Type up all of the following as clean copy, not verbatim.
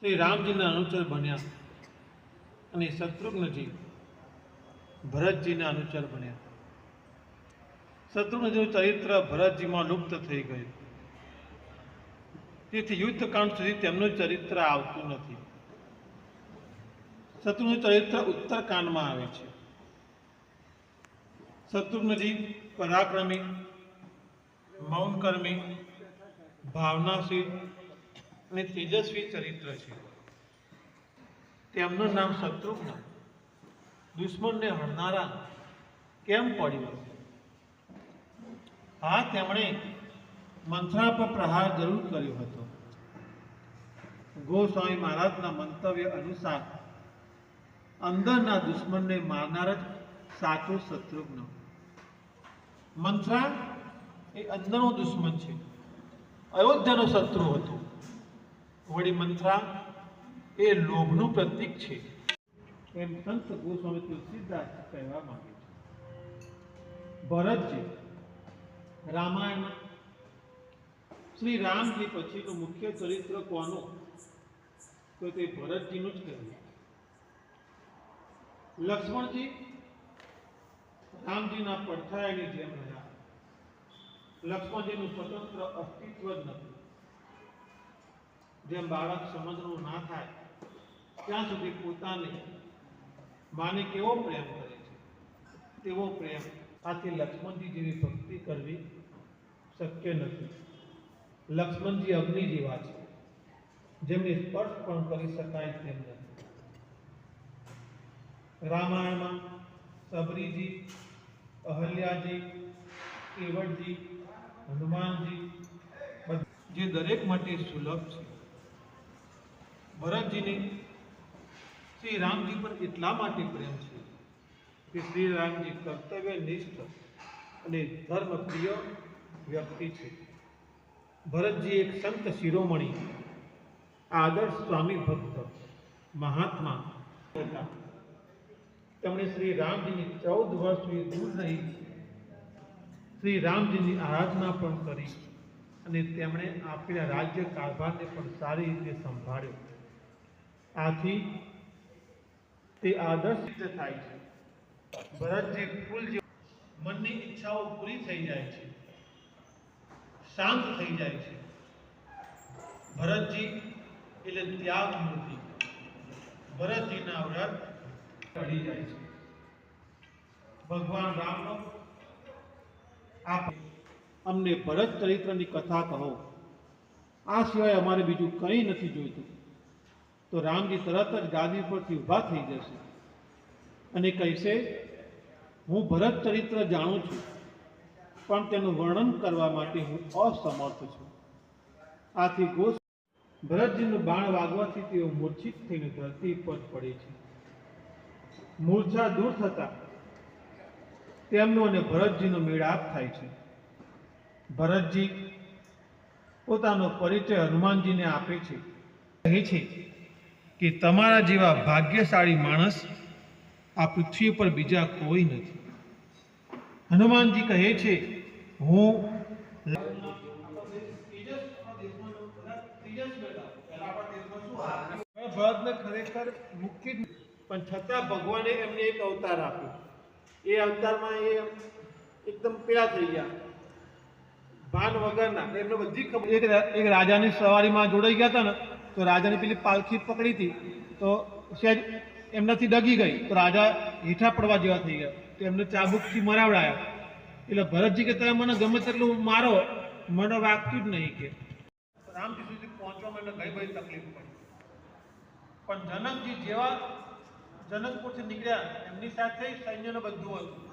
શ્રી રામજીના અનુચર બન્યા અને શત્રુઘ્નજી ભરતજીના અનુચર બન્યા. શત્રુઘ્નજીનું ચરિત્ર ભરતજીમાં લુપ્ત થઈ ગયું. તેથી યુદ્ધકાંડ સુધી તેમનું ચરિત્ર આવતું નથી. શત્રુઘ્નનું ચરિત્ર ઉત્તરકાંડમાં આવે છે. શત્રુઘ્નજી પરાક્રમી, મૌનકર્મી, ભાવનાશીલ અને તેજસ્વી ચરિત્ર છે. તેમનું નામ શત્રુઘ્ન દુશ્મનને હણનારા કેમ પડ્યું? હા, તેમણે મંથરા પર પ્રહાર જરૂર કર્યો હતો. ગોસ્વામી મહારાજના મંતવ્ય અનુસાર અંદરના દુશ્મનને મારનાર જ સાચો શત્રુઘ્ન. મંથરા એ અંદરનો દુશ્મન છે, અયોધ્યાનો શત્રુ હતો. વળી મંથરા એ લોભનું પ્રતીક છે એમ સંત ગોસ્વામી તુલસીદાસ કહેવા માંગે છે. ભરતજી રામાયણમાં શ્રી રામજી પછીનું મુખ્ય ચરિત્ર કોનું? તો તે ભરતજીનું જ કહેવું. લક્ષ્મણજી રામજીના પડછાયાની જેમ રહ્યા. લક્ષ્મણજીનું સ્વતંત્ર અસ્તિત્વ જ નથી. જેમ બાળક સમજણું ના થાય ત્યાં સુધી પોતાને માને કેવો પ્રેમ કરે છે તેવો પ્રેમ આથી લક્ષ્મણજી જેવી ભક્તિ કરવી શક્ય નથી. લક્ષ્મણજી અગ્નિ જેવા છે, જેમને સ્પર્શ પણ કરી શકાય તેમ નથી. રામાયણમાં સબરીજી, અહલ્યાજી, કેવટજી, હનુમાનજી જે દરેક માટે સુલભ છે. ભરતજીને શ્રી રામજી પર એટલા માટે પ્રેમ છે કે શ્રી રામજી કર્તવ્યનિષ્ઠ અને ધર્મપ્રિય વ્યક્તિ છે. ભરતજી એક સંત શિરોમણી, આદર્શ સ્વામી ભક્ત, મહાત્મા હતા. તેમણે શ્રી રામજીની 14 વર્ષ સુધી દૂર રહી શ્રી રામજીની આરાધના પણ કરી અને તેમણે આપેલા રાજ્ય કારભારને પણ સારી રીતે સંભાળ્યો. આથી તે આદર્શ સિદ્ધ થાય છે. ભરતજી ફૂલ મનની ઈચ્છાઓ પૂરી થઈ જાય છે, શાંત થઈ જાય છે. ભરતજી એટલે ત્યાગ મૂર્તિ. ભરતજીના વ્રત ટળી જાય છે. ભગવાન રામનો આપ અમને ભરત ચરિત્રની કથા કહો, આ સિવાય અમારે બીજું કંઈ નથી જોઈતું. તો રામજી તરત જ ગાદી પરથી ઊભા થઈ જશે અને કહેશે, હું ભરત ચરિત્ર જાણું છું, પણ તેનું વર્ણન કરવા માટે હું અસમર્થ છું. આથી ભરતજીનું બાણ વાગવાથી તેઓ મૂર્છિત થઈને ધરતી પર પડે છે. મૂર્છા દૂર થતા તેમનો અને ભરતજીનો મેળાપ થાય છે. ભરતજી પોતાનો પરિચય હનુમાનજીને આપે છે. કહે છે કે તમારા જેવા ભાગ્યશાળી માણસ આ પૃથ્વી પર બીજા કોઈ નથી. હનુમાનજી કહે છે, હું ભરતને ખરેખર મુક્તિ, પણ છતાં ભગવાને એમને એક અવતાર આપ્યો. એ અવતારમાં એ એકદમ પેલા થઈ ગયા, ભાન વગરના. એમને બધી ખબર. એક રાજાની સવારીમાં જોડાઈ ગયા હતા ને, તો રાજાની પેલી પાલખી પકડી હતી, તો સહેજ એમનાથી ડગી ગઈ, તો રાજા હેઠા પડવા જેવા થઈ ગયા, તો એમને ચાબુકથી મરાવડાયા. એટલે ભરતજી કે તમે મને ગમે તેટલું મારો, મને વાગતું જ નહીં. કે રામજી સુધી પહોંચવામાં એમને ઘણી બધી તકલીફ પડી. પણ જનકજી જેવા જનકપુરથી નીકળ્યા, એમની સાથે સૈન્યનું બધું હતું.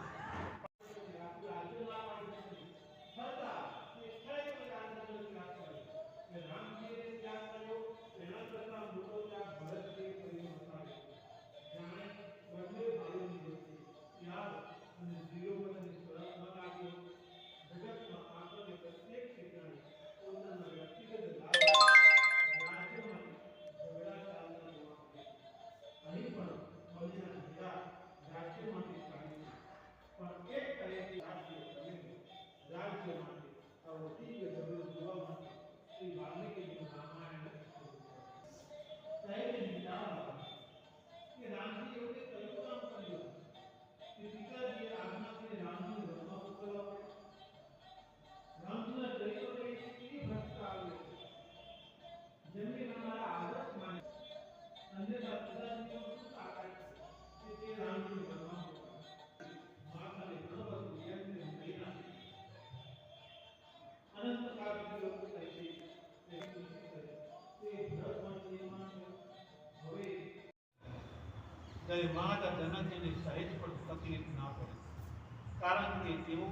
ત્યારે મહારાજા જનકજીને સહેજ પણ તકલીફ ના પડે, કારણ કે તેઓ